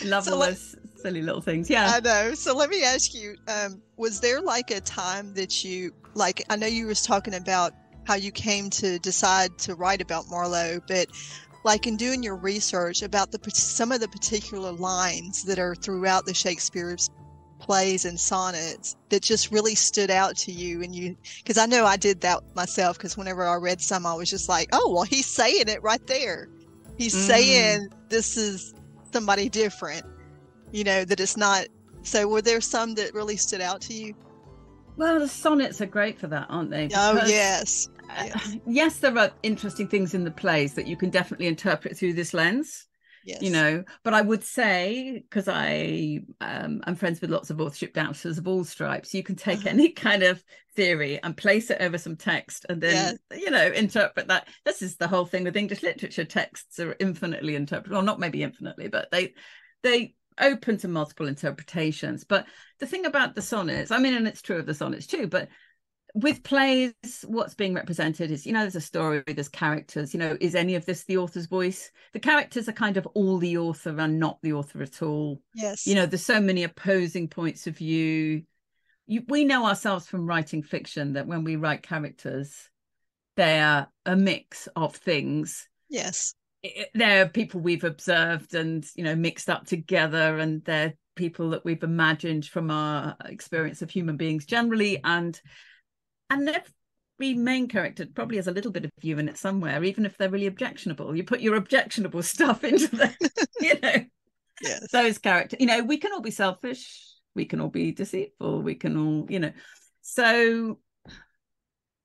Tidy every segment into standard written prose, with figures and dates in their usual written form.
Love all those silly little things. Yeah. I know. So let me ask you, was there like a time that you, like, I know you was talking about how you came to decide to write about Marlowe, but like in doing your research about some of the particular lines that are throughout the Shakespeare's plays and sonnets that just really stood out to you, and you, because I know I did that myself, because whenever I read some, I was just like, oh, well, he's saying it right there. He's saying this is somebody different, you know, that it's not. So were there some that really stood out to you? Well, the sonnets are great for that, aren't they? Because, oh, yes. Yes, there are interesting things in the plays that you can definitely interpret through this lens. Yes. You know, but I would say, because I'm friends with lots of authorship doubters of all stripes, you can take any kind of theory and place it over some text and then, you know, interpret that. This is the whole thing with English literature. Texts are infinitely interpretable. Well, not maybe infinitely, but they open to multiple interpretations. But the thing about the sonnets, I mean, and it's true of the sonnets too, but with plays, what's being represented is, you know, there's a story, there's characters, you know, is any of this the author's voice? The characters are kind of all the author and not the author at all. Yes. You know, there's so many opposing points of view. We know ourselves from writing fiction that when we write characters, they're a mix of things. Yes. They're people we've observed and, you know, mixed up together, and they're people that we've imagined from our experience of human beings generally, and every main character probably has a little bit of you in it somewhere, even if they're really objectionable. You put your objectionable stuff into the, you know, those characters. You know, we can all be selfish, we can all be deceitful, we can all, you know. So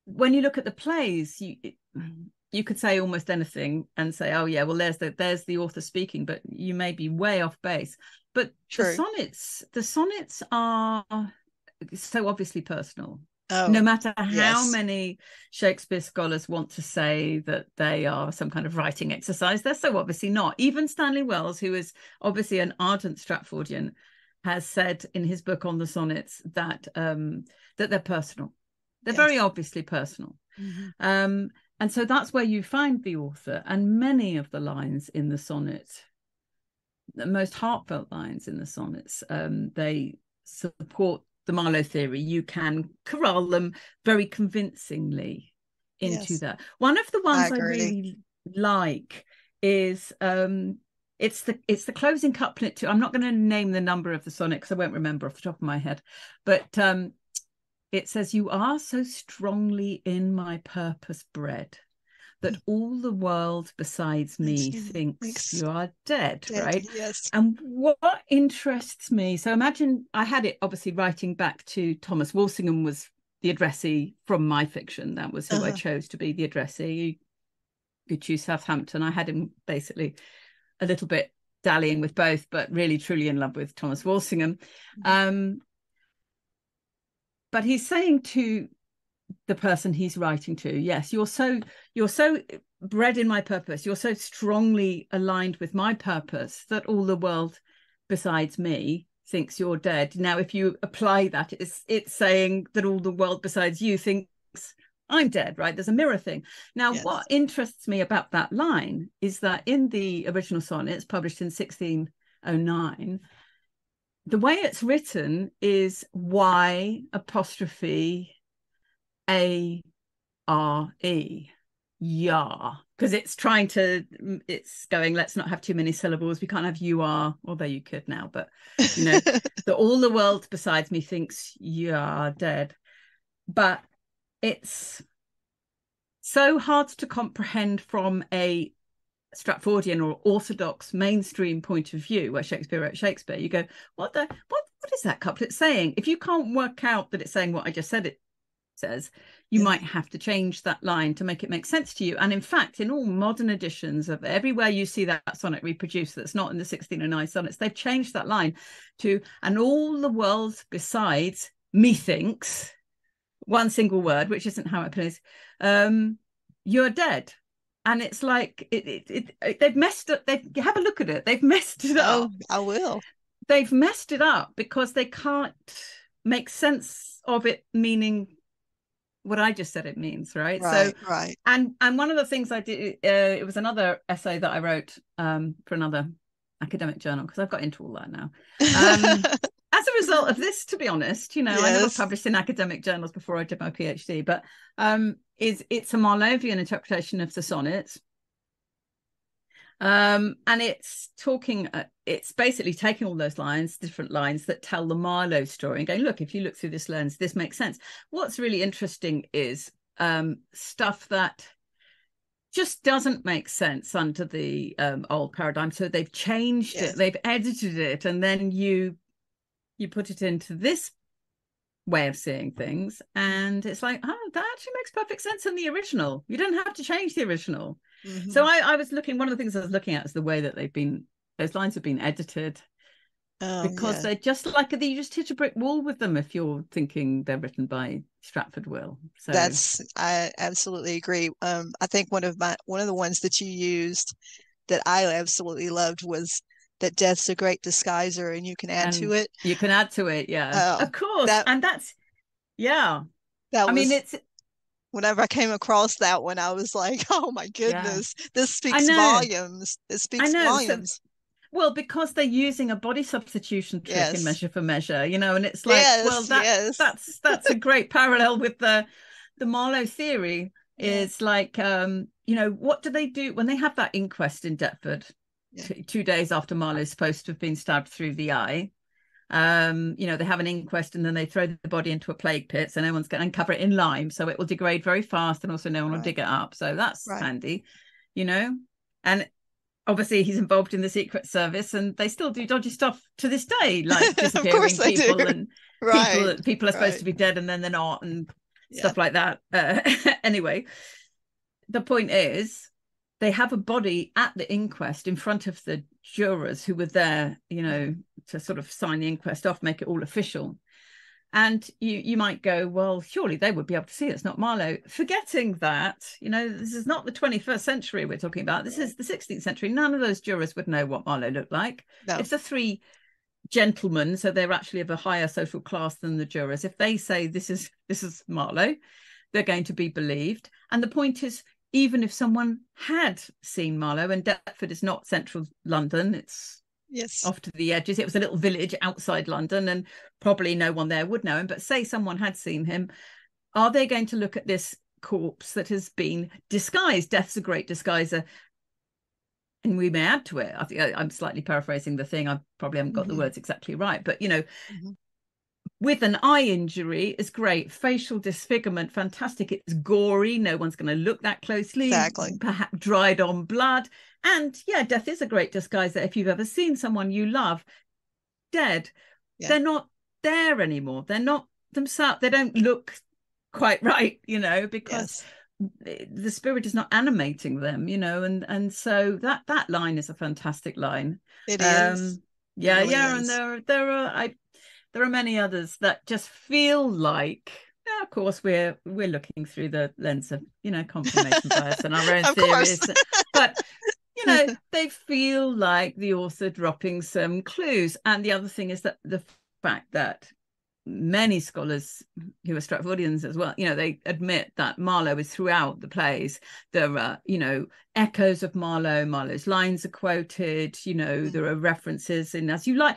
when you look at the plays, you could say almost anything and say, oh yeah, well, there's the author speaking, but you may be way off base. But the sonnets are so obviously personal. No matter how many Shakespeare scholars want to say that they are some kind of writing exercise, they're so obviously not. Even Stanley Wells, who is obviously an ardent Stratfordian, has said in his book on the sonnets that that they're personal. They're very obviously personal. And so that's where you find the author. And many of the lines in the sonnet, the most heartfelt lines in the sonnets, they support the Marlowe theory. You can corral them very convincingly into that. One of the ones I really like is it's the closing couplet to, I'm not going to name the number of the sonnet because I won't remember off the top of my head, but it says, you are so strongly in my purpose bred that all the world besides me thinks you are dead, right? Yes. And what interests me, so imagine I had it obviously writing back to Thomas Walsingham was the addressee from my fiction. That was who I chose to be the addressee. You choose Southampton. I had him basically a little bit dallying with both, but really truly in love with Thomas Walsingham. But he's saying to the person he's writing to, yes, you're so bred in my purpose, you're so strongly aligned with my purpose that all the world besides me thinks you're dead. Now if you apply that, it's saying that all the world besides you thinks I'm dead, right? There's a mirror thing. Now what interests me about that line is that in the original sonnet, it's published in 1609, the way it's written is Y apostrophe A-R-E, yar, because it's going, let's not have too many syllables. We can't have you are, although you could now, but, you know, that all the world besides me thinks you are dead. But it's so hard to comprehend from a Stratfordian or orthodox mainstream point of view, where Shakespeare wrote Shakespeare. You go, what is that couplet saying? If you can't work out that it's saying what I just said it says, you might have to change that line to make it make sense to you. And in fact, in all modern editions of everywhere you see that sonnet reproduced that's not in the 1609 sonnets, they've changed that line to, and all the world besides methinks, one single word, which isn't how it plays, you're dead. And it's like they've messed up. Have a look at it. They've messed it up. Oh, I will. they've messed it up because they can't make sense of it meaning what I just said it means, right? Right, So, right. and one of the things I did, it was another essay that I wrote for another academic journal, because I've got into all that now. As a result of this, to be honest, you know, I never Yes. published in academic journals before I did my PhD, but it's a Marlowean interpretation of the sonnets. And it's talking, it's basically taking all those lines, different lines that tell the Marlowe story, and going, look, if you look through this lens, this makes sense. What's really interesting is stuff that just doesn't make sense under the old paradigm. So they've changed it, they've edited it, and then you put it into this way of seeing things, and it's like, oh, that actually makes perfect sense in the original. You don't have to change the original. Mm-hmm. So I was looking, one of the things I was looking at is the way that those lines have been edited, because they're just like, you just hit a brick wall with them if you're thinking they're written by Stratford Will. So I absolutely agree. I think one of the ones that you used that I absolutely loved was that death's a great disguiser, and you can add to it. You can add to it, yeah. Of course. And that's, yeah. I mean, it's, whenever I came across that one, I was like, oh my goodness, this speaks volumes. It speaks volumes. So, well, because they're using a body substitution trick in Measure for Measure, you know, and it's like, that's a great parallel with the Marlowe theory. Is like, you know, what do they do when they have that inquest in Deptford 2 days after Marlowe's supposed to have been stabbed through the eye? You know, they have an inquest, and then they throw the body into a plague pit, so no one's going to uncover it in lime, so it will degrade very fast, and also no one will dig it up. So that's handy, you know. And obviously he's involved in the Secret Service, and they still do dodgy stuff to this day, like disappearing people, and people are supposed to be dead and then they're not, and stuff like that. Anyway, the point is, they have a body at the inquest in front of the jurors who were there, you know, to sort of sign the inquest off, make it all official. And you might go, well, surely they would be able to see it's not Marlowe. Forgetting that, you know, this is not the 21st century we're talking about. This is the 16th century. None of those jurors would know what Marlowe looked like. No. If the three gentlemen, so they're actually of a higher social class than the jurors, if they say this is Marlowe, they're going to be believed. And the point is, even if someone had seen Marlowe, and Deptford is not central London, it's off to the edges. It was a little village outside London, and probably no one there would know him. But say someone had seen him, are they going to look at this corpse that has been disguised? Death's a great disguiser. And we may add to it. I think I'm slightly paraphrasing the thing. I probably haven't got the words exactly right. But, you know, with an eye injury, it's great. Facial disfigurement, fantastic. It's gory. No one's going to look that closely. Exactly. Perhaps dried on blood. And death is a great disguiser. If you've ever seen someone you love dead, they're not there anymore. They're not themselves. They don't look quite right, you know, because the spirit is not animating them, you know. And so that line is a fantastic line. It is. Yeah, really is. And there are many others that just feel like, of course, we're looking through the lens of, you know, confirmation bias and our own theories, but, you know, they feel like the author dropping some clues. And the other thing is that the fact that many scholars who are Stratfordians as well, you know, they admit that Marlowe is throughout the plays. There are, you know, echoes of Marlowe. Marlowe's lines are quoted. You know, there are references in As You Like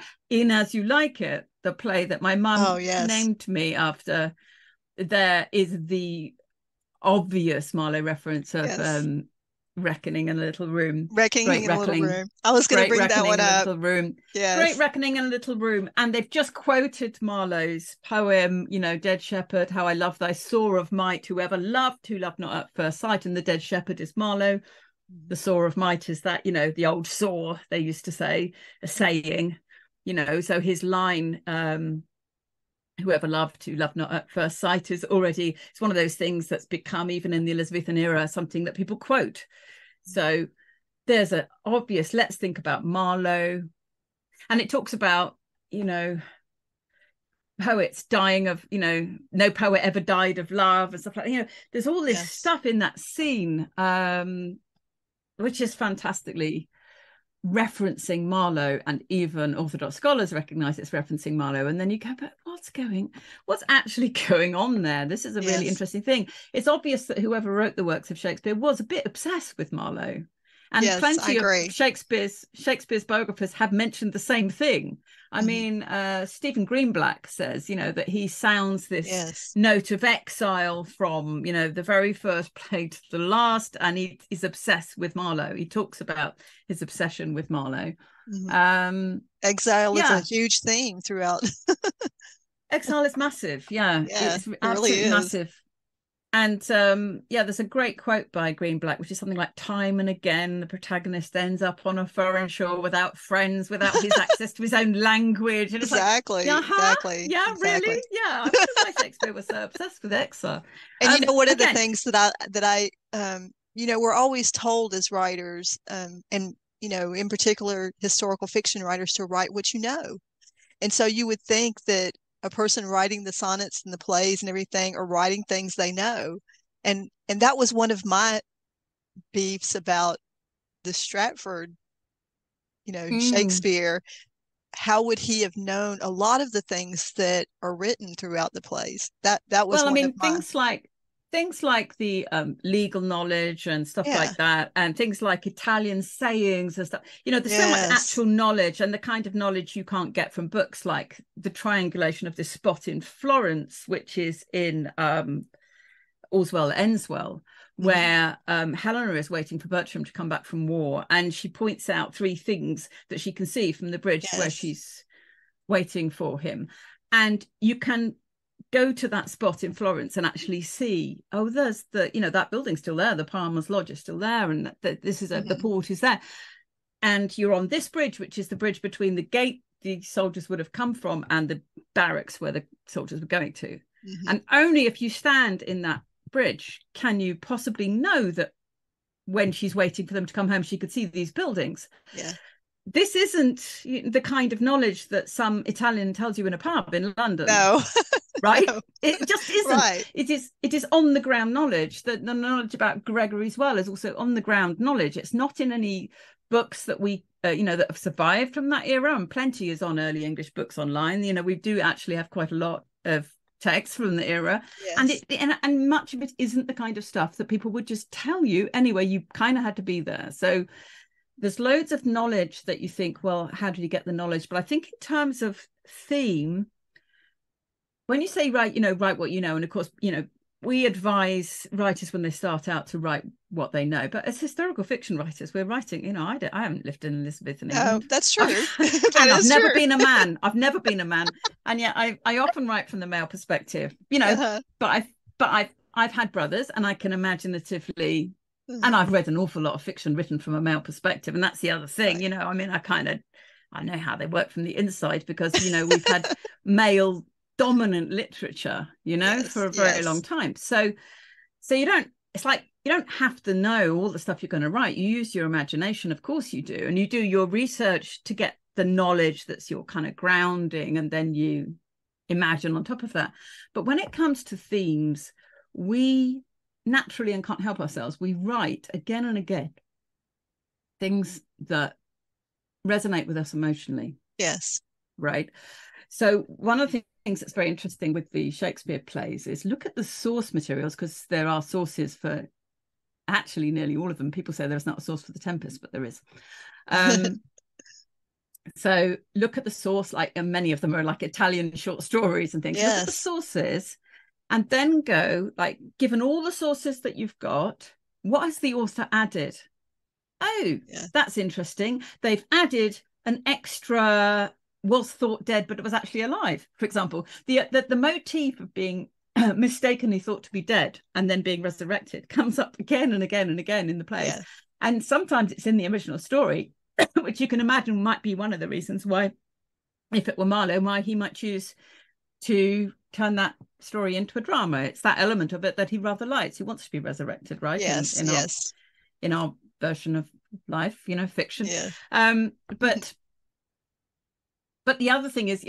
It, the play that my mum named me after. There is the obvious Marlowe reference of Reckoning in a Little Room. Reckoning in a Little Room. I was going to bring that one up. Great Reckoning in a Little Room. And they've just quoted Marlowe's poem, you know, Dead Shepherd, how I love thy saw of might, who loved not at first sight. And the dead shepherd is Marlowe. The saw of might is that, you know, the old saw, they used to say, a saying, you know. So his line, whoever loved not at first sight, is already, it's one of those things that's become, even in the Elizabethan era, something that people quote. So there's an obvious, let's think about Marlowe. And it talks about, you know, poets dying of, you know, no poet ever died of love and stuff like that. You know, there's all this stuff in that scene, which is fantastically referencing Marlowe, and even Orthodox scholars recognize it's referencing Marlowe. And then you go, but what's actually going on there? This is a really interesting thing. It's obvious that whoever wrote the works of Shakespeare was a bit obsessed with Marlowe. And plenty of Shakespeare's biographers have mentioned the same thing. I mean, Stephen Greenblatt says, that he sounds this note of exile from, the very first play to the last, and he's obsessed with Marlowe. He talks about his obsession with Marlowe. Exile is a huge theme throughout. Exile is massive. Yeah, it's it absolutely really is. massive. And there's a great quote by Greenblatt, which is something like, time and again, the protagonist ends up on a foreign shore without friends, without his access to his own language. And it's exactly. Yeah, really? Yeah, I wonder why Shakespeare was so obsessed with exile. And one of the things that I we're always told as writers, and in particular historical fiction writers, to write what you know. And so you would think that a person writing the sonnets and the plays and everything are writing things they know. And that was one of my beefs about the Stratford, Shakespeare. How would he have known a lot of the things that are written throughout the plays? That was things like the legal knowledge and stuff like that, and things like Italian sayings and stuff. There's so much actual knowledge, and the kind of knowledge you can't get from books, like the triangulation of this spot in Florence, which is in Allswell Enswell, where Helena is waiting for Bertram to come back from war, and she points out 3 things that she can see from the bridge where she's waiting for him. And you can go to that spot in Florence and actually see, there's that building's still there, the Palmer's Lodge is still there, and this is the port is there, and you're on this bridge, which is the bridge between the gate the soldiers would have come from and the barracks where the soldiers were going to. And only if you stand in that bridge can you possibly know that when she's waiting for them to come home, she could see these buildings. This isn't the kind of knowledge that some Italian tells you in a pub in London. No. Right? No. It just isn't. Right. It is on the ground knowledge. The knowledge about Gregory's Well is also on the ground knowledge. It's not in any books that we that have survived from that era, and plenty is on early English books online. We do actually have quite a lot of text from the era, and much of it isn't the kind of stuff that people would just tell you anyway. You kind of had to be there. So there's loads of knowledge that you think, well, how did you get the knowledge? But I think in terms of theme, when you say write what you know, and of course, we advise writers when they start out to write what they know. But as historical fiction writers, we're writing, I haven't lived in Elizabethan England. No, that's true. And I've never been a man. I've never been a man. And yet I often write from the male perspective, but I've had brothers, and I can imaginatively, and I've read an awful lot of fiction written from a male perspective. And that's the other thing, I know how they work from the inside, because, we've had male dominant literature, for a very long time. So you don't have to know all the stuff you're going to write. You use your imagination, of course you do, and you do your research to get the knowledge that's your kind of grounding, and then you imagine on top of that. But when it comes to themes, we naturally, and can't help ourselves, we write again and again things that resonate with us emotionally. Yes. Right. So one of the things that's very interesting with the Shakespeare plays is look at the source materials, because there are sources for actually nearly all of them. People say there's not a source for The Tempest, but there is. So look at the source, and many of them are like Italian short stories and things. Look at the sources, and then go, given all the sources that you've got, what has the author added? That's interesting. They've added an extra was thought dead, but it was actually alive. For example, the motif of being mistakenly thought to be dead and then being resurrected comes up again and again and again in the plays. And sometimes it's in the original story, which you can imagine might be one of the reasons why, if it were Marlowe, why he might choose to turn that story into a drama. It's that element of it that he rather likes. He wants to be resurrected, right? In our version of life, fiction. But the other thing is,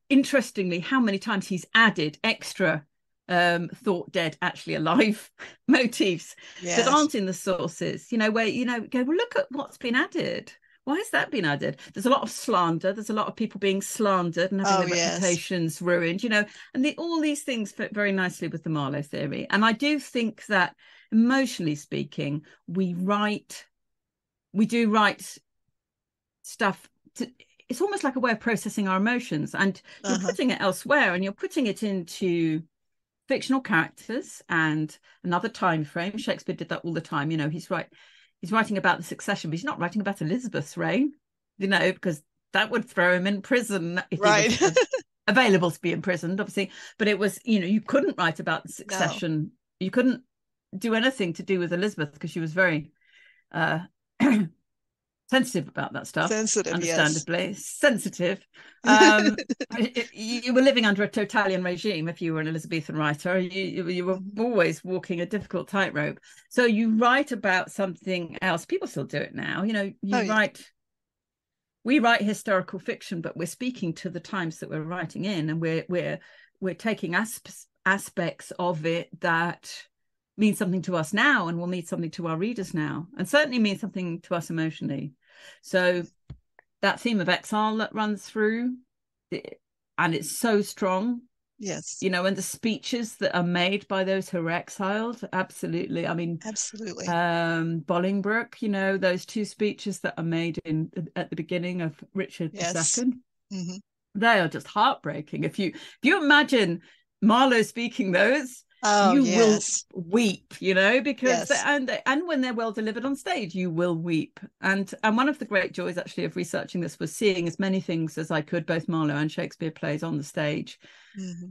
interestingly, how many times he's added extra thought dead, actually alive motifs that aren't in the sources, where, go, well, look at what's been added. Why has that been added? There's a lot of slander. There's a lot of people being slandered and having their reputations ruined, you know, and all these things fit very nicely with the Marlowe theory. And I do think that emotionally speaking, we do write stuff it's almost like a way of processing our emotions, and you're putting it elsewhere, and you're putting it into fictional characters and another time frame. Shakespeare did that all the time. You know, he's writing about the succession, but he's not writing about Elizabeth's reign, you know, because that would throw him in prison if right. he was available to be imprisoned, obviously. But it was, you know, you couldn't write about the succession. No. You couldn't do anything to do with Elizabeth because she was very sensitive about that stuff. Sensitive, understandably. Yes. Sensitive. You were living under a totalitarian regime if you were an Elizabethan writer. You were always walking a difficult tightrope. So you write about something else. People still do it now. You know, we write historical fiction, but we're speaking to the times that we're writing in, and we're taking aspects of it that mean something to us now and will mean something to our readers now, and certainly mean something to us emotionally. So that theme of exile that runs through, and it's so strong. Yes. You know, and the speeches that are made by those who are exiled, absolutely. I mean, absolutely. Bolingbroke, you know, those two speeches that are made at the beginning of Richard II, mm-hmm. They are just heartbreaking. If you imagine Marlowe speaking those, you will weep, you know, because and when they're well delivered on stage, you will weep. And one of the great joys actually of researching this was seeing as many things as I could, both Marlowe and Shakespeare plays, on the stage. Mm-hmm.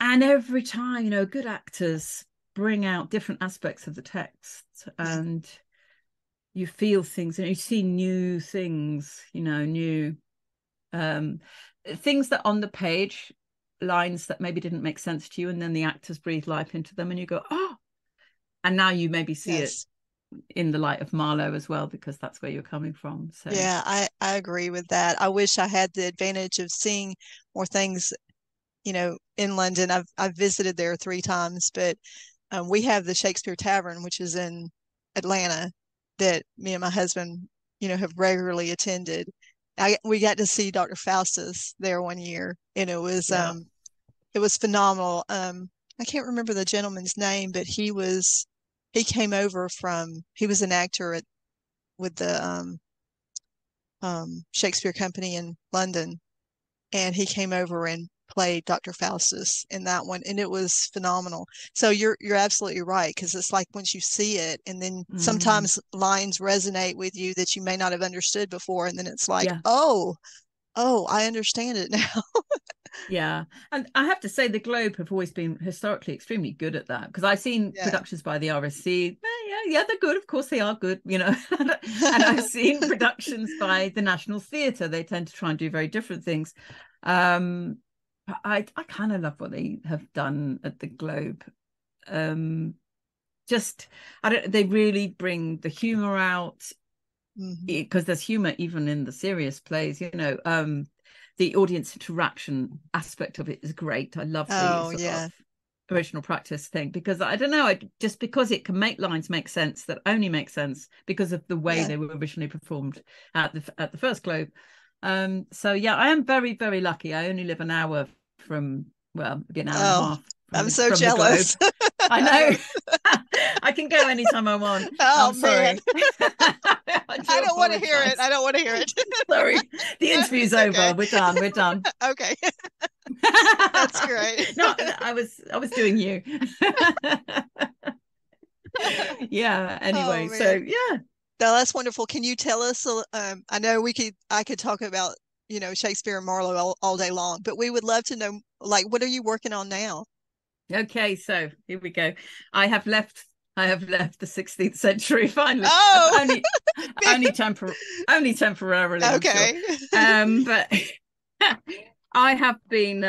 And every time, you know, good actors bring out different aspects of the text, and you feel things, and you see new things, you know, new things that on the page, lines that maybe didn't make sense to you, and then the actors breathe life into them, and you go, oh, and now you maybe see it in the light of Marlowe as well, because that's where you're coming from. So yeah, I agree with that. I wish I had the advantage of seeing more things, you know, in London. I've visited there 3 times, but we have the Shakespeare Tavern, which is in Atlanta, that me and my husband, you know, have regularly attended. We got to see Dr. Faustus there one year, and it was phenomenal. I can't remember the gentleman's name, but he came over he was an actor with the Shakespeare Company in London, and he came over and played Dr. Faustus in that one, and it was phenomenal. So you're absolutely right, because it's like once you see it, and then sometimes lines resonate with you that you may not have understood before, and then it's like, oh, I understand it now. Yeah, and I have to say the Globe have always been historically extremely good at that, because I've seen productions by the RSC. They're good, of course they are good, you know. And I've seen productions by the National Theatre. They tend to try and do very different things. I kind of love what they have done at the Globe. They really bring the humor out, because there's humor even in the serious plays, you know. The audience interaction aspect of it is great. I love the original practice thing, because I don't know, just because it can make lines make sense that only make sense because of the way they were originally performed at the first Globe. So I am very, very lucky. I only live an hour from, well, maybe an hour and a half. I'm so jealous. I know. I can go anytime I want. Oh, I'm sorry. I don't want to hear it. I don't want to hear it. Sorry. The interview's over. We're done. Okay. That's great. No, I was doing you. Anyway, so yeah. No, that's wonderful. Can you tell us, I know I could talk about, you know, Shakespeare and Marlowe all day long, but we would love to know, like, what are you working on now? Okay, so here we go. I have left the 16th century finally. Oh, only temporarily. Okay. Sure. But I have been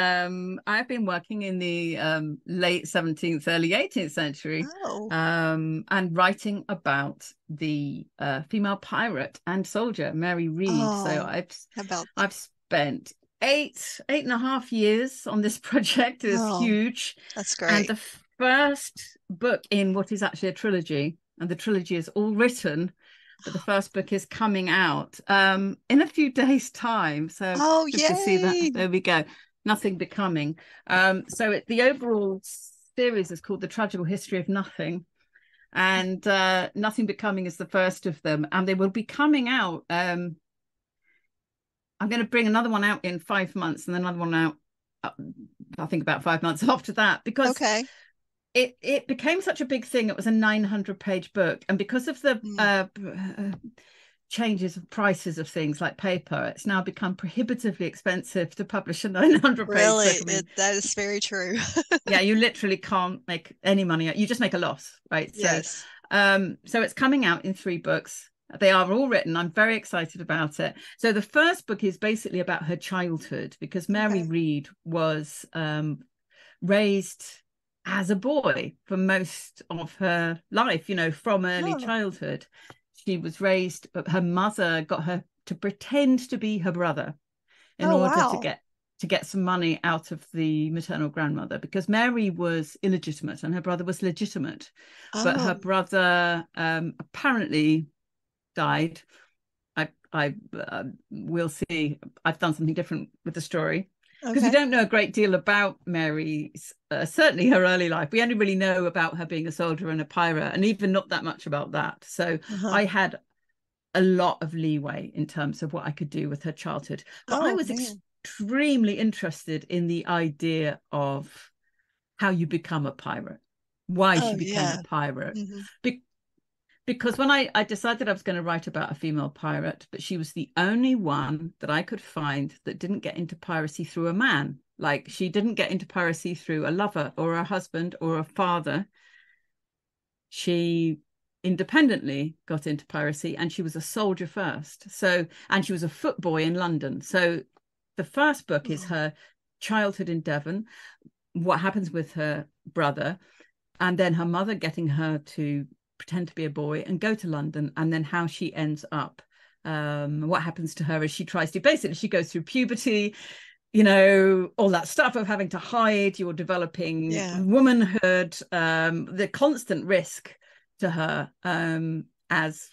working in the late 17th, early 18th century, and writing about the female pirate and soldier Mary Read. So I've spent 8.5 years on this project. It is huge. That's great. And the first book in what is actually a trilogy, and the trilogy is all written but the first book is coming out in a few days' time. So Oh, good to see that. yay. There we go. Nothing Becoming. The overall series is called The Tragical History of Nothing. And Nothing Becoming is the first of them. And they will be coming out. I'm going to bring another one out in 5 months and then another one out, I think about 5 months after that, because Okay. it became such a big thing. It was a 900-page book, and because of the changes of prices of things like paper, it's now become prohibitively expensive to publish a 900-page Really, book. I mean, that is very true. yeah, you literally can't make any money. You just make a loss, right? Yes. So it's coming out in 3 books. They are all written. I'm very excited about it. So the first book is basically about her childhood, because Mary Read was raised as a boy for most of her life, from early childhood. She was raised, but her mother got her to pretend to be her brother in order to get some money out of the maternal grandmother, because Mary was illegitimate and her brother was legitimate. But her brother apparently died. I will see. I've done something different with the story, because we don't know a great deal about Mary's, certainly her early life. We only really know about her being a soldier and a pirate, and even not that much about that. So I had a lot of leeway in terms of what I could do with her childhood. But I was extremely interested in the idea of how you become a pirate, why she became a pirate. Because when I decided I was going to write about a female pirate, but she was the only one that I could find that didn't get into piracy through a man. Like, she didn't get into piracy through a lover or a husband or a father. She independently got into piracy, and she was a soldier first. And she was a footboy in London. So the first book is her childhood in Devon, what happens with her brother, and then her mother getting her to pretend to be a boy and go to London, and then how she ends up, what happens to her as she tries to, basically she goes through puberty, all that stuff of having to hide, you're developing womanhood, the constant risk to her, as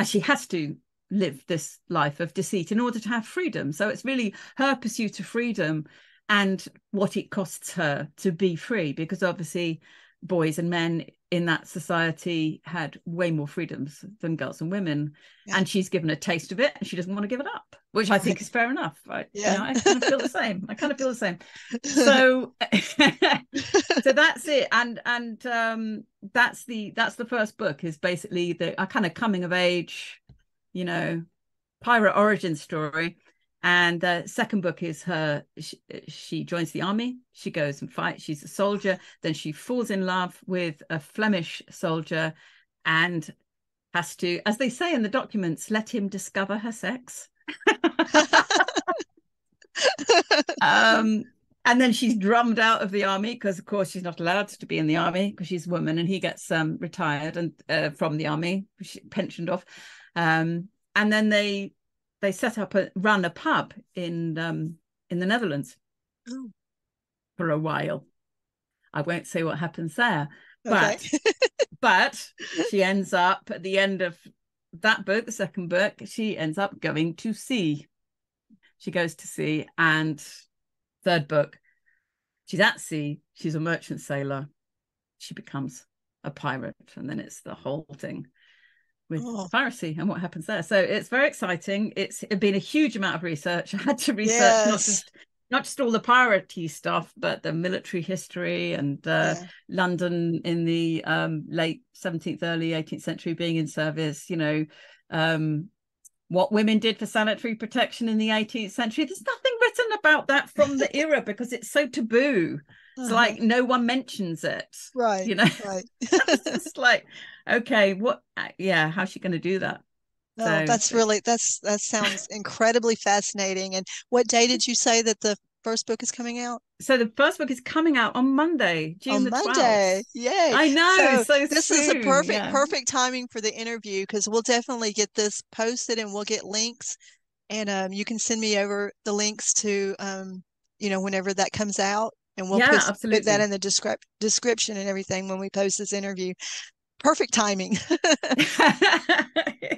she has to live this life of deceit in order to have freedom. So it's really her pursuit of freedom and what it costs her to be free, because obviously boys and men in that society had way more freedoms than girls and women, and she's given a taste of it and she doesn't want to give it up, which I think is fair enough, right? I kind of feel the same. So so that's it, and that's the first book, is basically a kind of coming of age, pirate origin story. And the second book is she joins the army, she goes and fights, she's a soldier, then she falls in love with a Flemish soldier and has to, as they say in the documents, let him discover her sex. And then she's drummed out of the army, because of course she's not allowed to be in the army because she's a woman, and he gets retired and from the army, pensioned off. And then they set up run a pub in the Netherlands for a while. I won't say what happens there, but she ends up at the end of that book, the second book, she ends up going to sea. She goes to sea, and third book, she's at sea, she's a merchant sailor, she becomes a pirate, and then it's the whole thing with piracy and what happens there. So it's very exciting. It's been a huge amount of research. I had to research not just all the piratey stuff, but the military history and London in the late 17th, early 18th century, being in service, what women did for sanitary protection in the 18th century. There's nothing written about that from the era because it's so taboo. It's like no one mentions it, right? It's just like, okay, how's she going to do that? No, that sounds incredibly fascinating. And what day did you say that the first book is coming out? So the first book is coming out on Monday, June the 12th. Yay. I know. So this soon. is a perfect timing for the interview, because we'll definitely get this posted and we'll get links, and you can send me over the links to whenever that comes out, and we'll put that in the description and everything when we post this interview. perfect timing.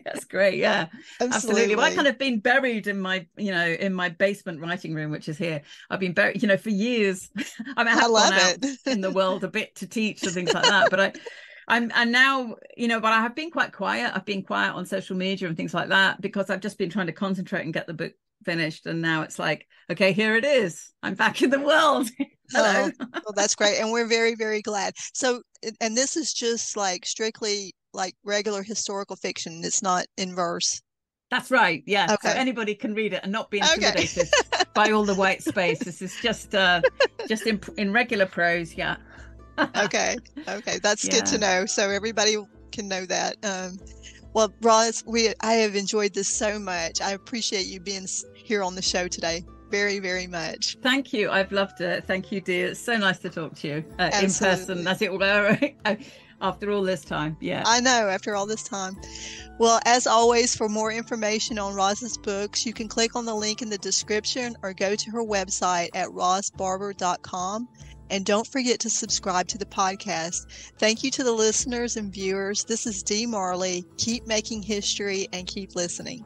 That's great. Yeah, absolutely. Well, I kind of been buried in my, in my basement writing room, which is here. I've been buried, for years. I mean, I have gone out in the world a bit to teach and things like that, but I'm now, but I have been quite quiet. I've been quiet on social media and things like that because I've just been trying to concentrate and get the book finished. And now it's like, okay, here it is. I'm back in the world. Hello. Well, that's great. And we're very, very glad. So, and this is just like strictly like regular historical fiction. It's not in verse. That's right. Yeah. Okay. So anybody can read it and not be intimidated by all the white space. This is just in regular prose. Yeah. Okay. That's good to know. So everybody can know that. Well, Ros, I have enjoyed this so much. I appreciate you being here on the show today. Very, very much. Thank you. I've loved it. Thank you, dear. It's so nice to talk to you in person, as it were, after all this time. Yeah. I know, after all this time. Well, as always, for more information on Ros's books, you can click on the link in the description or go to her website at rosbarber.com. And don't forget to subscribe to the podcast. Thank you to the listeners and viewers. This is Dee Marley. Keep making history and keep listening.